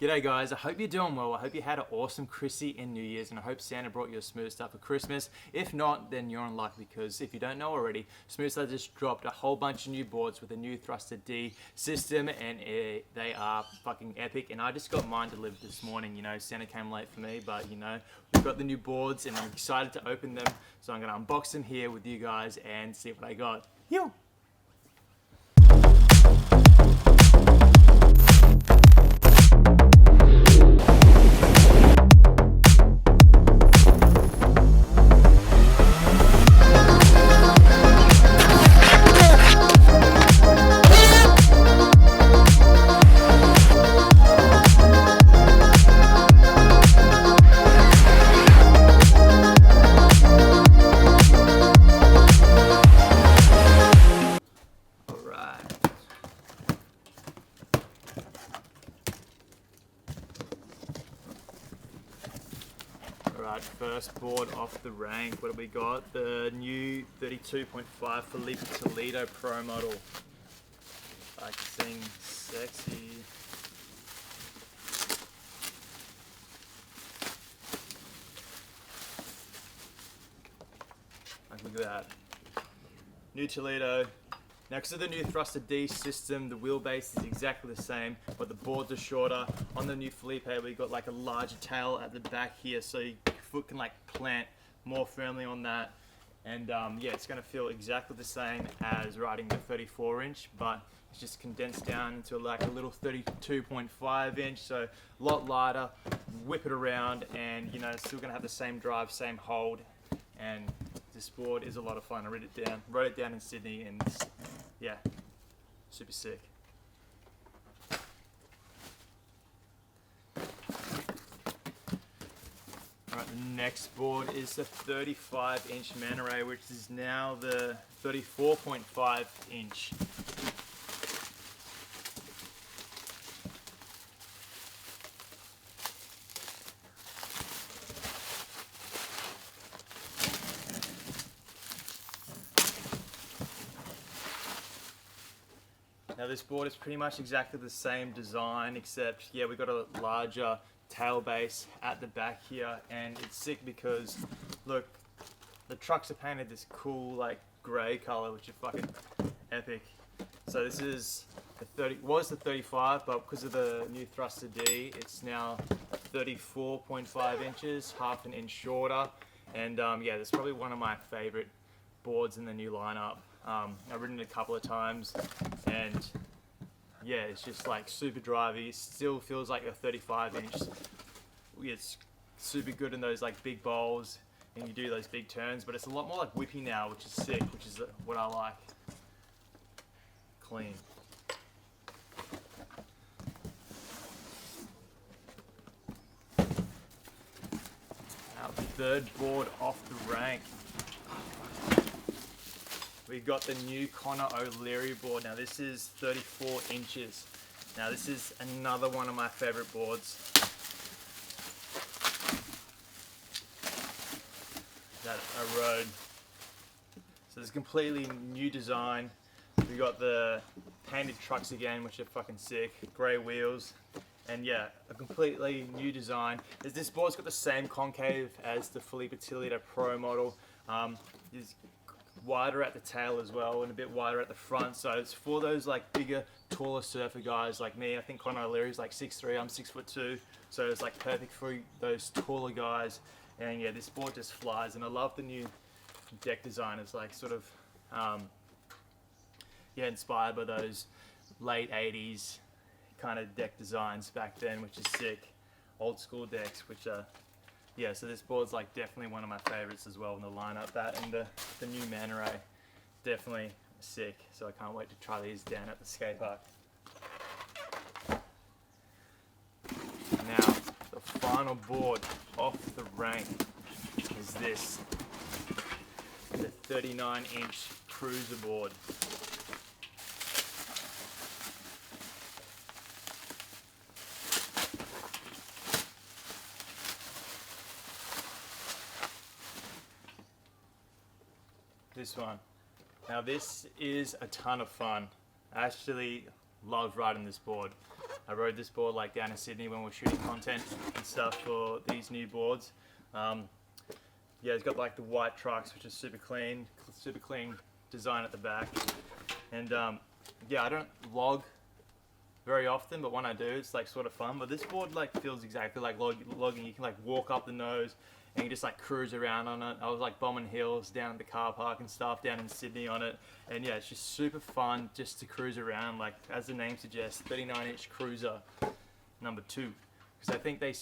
G'day guys, I hope you're doing well. I hope you had an awesome Chrissy and New Year's, and I hope Santa brought you a Smoothstar for Christmas. If not, then you're unlucky, because if you don't know already, Smoothstar just dropped a whole bunch of new boards with a new Thruster D system, and they are fucking epic. And I just got mine delivered this morning. You know, Santa came late for me, but you know, we've got the new boards and I'm excited to open them. So I'm gonna unbox them here with you guys and see what I got. Yo! Alright, first board off the rank. What do we got? The new 32.5 Filipe Toledo Pro model. Focusing sexy. Look at that. New Toledo. Next to the new Thruster D system, the wheelbase is exactly the same, but the boards are shorter. On the new Filipe, we got like a larger tail at the back here, so your foot can like plant more firmly on that. And yeah, it's gonna feel exactly the same as riding the 34-inch, but it's just condensed down into like a little 32.5-inch, so a lot lighter. Whip it around, and you know, it's still gonna have the same drive, same hold, and this board is a lot of fun. I wrote it down in Sydney, and yeah, super sick. Alright, the next board is the 35-inch Manta Ray, which is now the 34.5-inch. Now this board is pretty much exactly the same design, except yeah, we got a larger tail base at the back here, and it's sick because look, the trucks are painted this cool like grey color, which is fucking epic. So this is was the 35, but because of the new Thruster D, it's now 34.5 inches, half an inch shorter, and yeah, that's probably one of my favorite boards in the new lineup. I've ridden it a couple of times, and yeah, it's just like super drivey. It still feels like a 35-inch. It's super good in those like big bowls, and you do those big turns, but it's a lot more like whippy now, which is sick, which is what I like. Clean. Our third board off the rank. We've got the new Conor O'Leary board. Now this is 34 inches. Now this is another one of my favorite boards. That I rode. So it's a completely new design. We got the painted trucks again, which are fucking sick. Grey wheels. And yeah, a completely new design. This board's got the same concave as the Filipe Toledo Pro model. It's wider at the tail as well, and a bit wider at the front, so it's for those like bigger, taller surfer guys like me. I think Conor O'Leary is like 6'3", I'm 6'2", so it's like perfect for those taller guys. And yeah, this board just flies, and I love the new deck design. It's like sort of yeah, inspired by those late 80s kind of deck designs back then, which is sick. Old school decks, which are yeah, so this board's like definitely one of my favorites as well in the lineup. That and the new Manta Ray, definitely sick. So I can't wait to try these down at the skate park. Now, the final board off the rank is this, the 39-inch cruiser board. This one. Now this is a ton of fun. I actually love riding this board. I rode this board like down in Sydney when we were shooting content and stuff for these new boards. Yeah, it's got like the white trucks, which is super clean design at the back. And yeah, I don't log very often, but when I do, it's like sort of fun. But this board like feels exactly like logging. You can like walk up the nose and you just like cruise around on it. I was like bombing hills down at the car park and stuff down in Sydney on it. And yeah, it's just super fun just to cruise around. Like as the name suggests, 39-inch cruiser number 2. Because I think they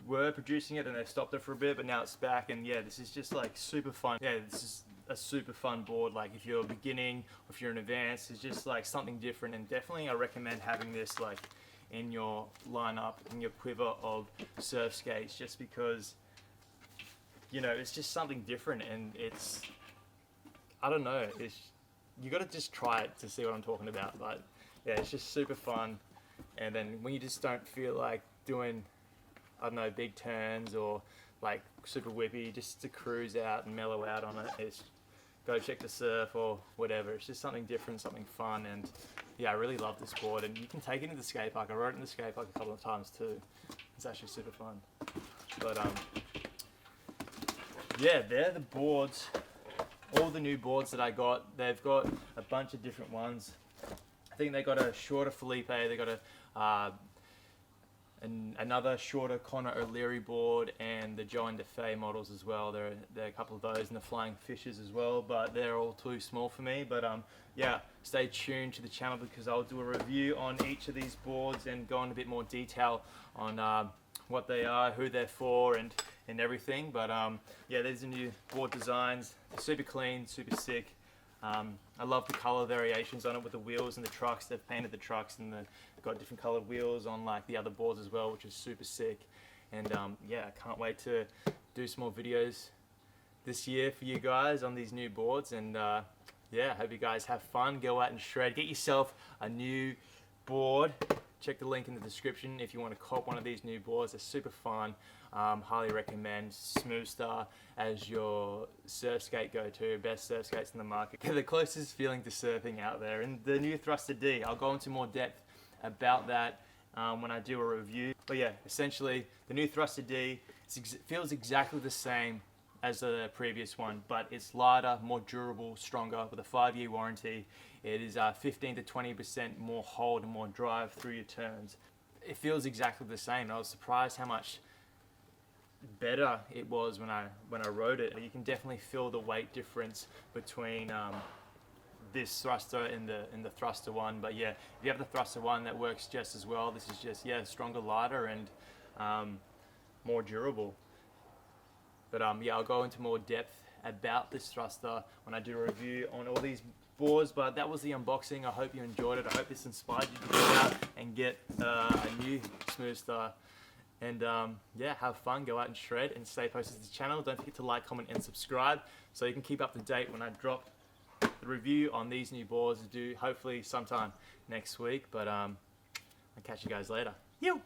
were producing it and they stopped it for a bit, but now it's back. And yeah, this is just like super fun. Yeah, this is a super fun board. Like if you're beginning or if you're in advanced, it's just like something different. And definitely I recommend having this like in your lineup, in your quiver of surf skates, just because, you know, it's just something different. And it's, I don't know, it's, you got to just try it to see what I'm talking about. But yeah, it's just super fun. And then when you just don't feel like doing, I don't know, big turns or like super whippy, just to cruise out and mellow out on it, it's go check the surf or whatever. It's just something different, something fun. And yeah, I really love this board. And you can take it into the skate park. I rode it in the skate park a couple of times too. It's actually super fun. But yeah, they're the boards, all the new boards that I got. They've got a bunch of different ones. I think they got a shorter Filipe, they got a another shorter Conor O'Leary board, and the Joe and DeFay models as well. There are a couple of those, and the Flying Fishes as well, but they're all too small for me. But yeah, stay tuned to the channel because I'll do a review on each of these boards and go into a bit more detail on what they are, who they're for, and everything. But yeah, these are new board designs. They're super clean, super sick. I love the color variations on it with the wheels and the trucks. They've painted the trucks and they've got different colored wheels on like the other boards as well, which is super sick. And yeah, I can't wait to do some more videos this year for you guys on these new boards. And yeah, hope you guys have fun. Go out and shred. Get yourself a new board. Check the link in the description if you want to cop one of these new boards. They're super fun. Highly recommend Smoothstar as your surf skate go-to. Best surf skates in the market. They're the closest feeling to surfing out there. And the new Thruster D, I'll go into more depth about that when I do a review. But yeah, essentially the new Thruster D feels exactly the same as the previous one, but it's lighter, more durable, stronger with a 5-year warranty. It is 15 to 20% more hold and more drive through your turns. It feels exactly the same. I was surprised how much better it was when I rode it. You can definitely feel the weight difference between this thruster and the thruster one. But yeah, if you have the thruster one, that works just as well. This is just, yeah, stronger, lighter, and more durable. But yeah, I'll go into more depth about this thruster when I do a review on all these boards. But that was the unboxing. I hope you enjoyed it. I hope this inspired you to go out and get a new Smoothstar. And yeah, have fun, go out and shred, and stay posted to the channel. Don't forget to like, comment, and subscribe so you can keep up to date when I drop the review on these new boards. Do hopefully sometime next week. But I'll catch you guys later. Yo!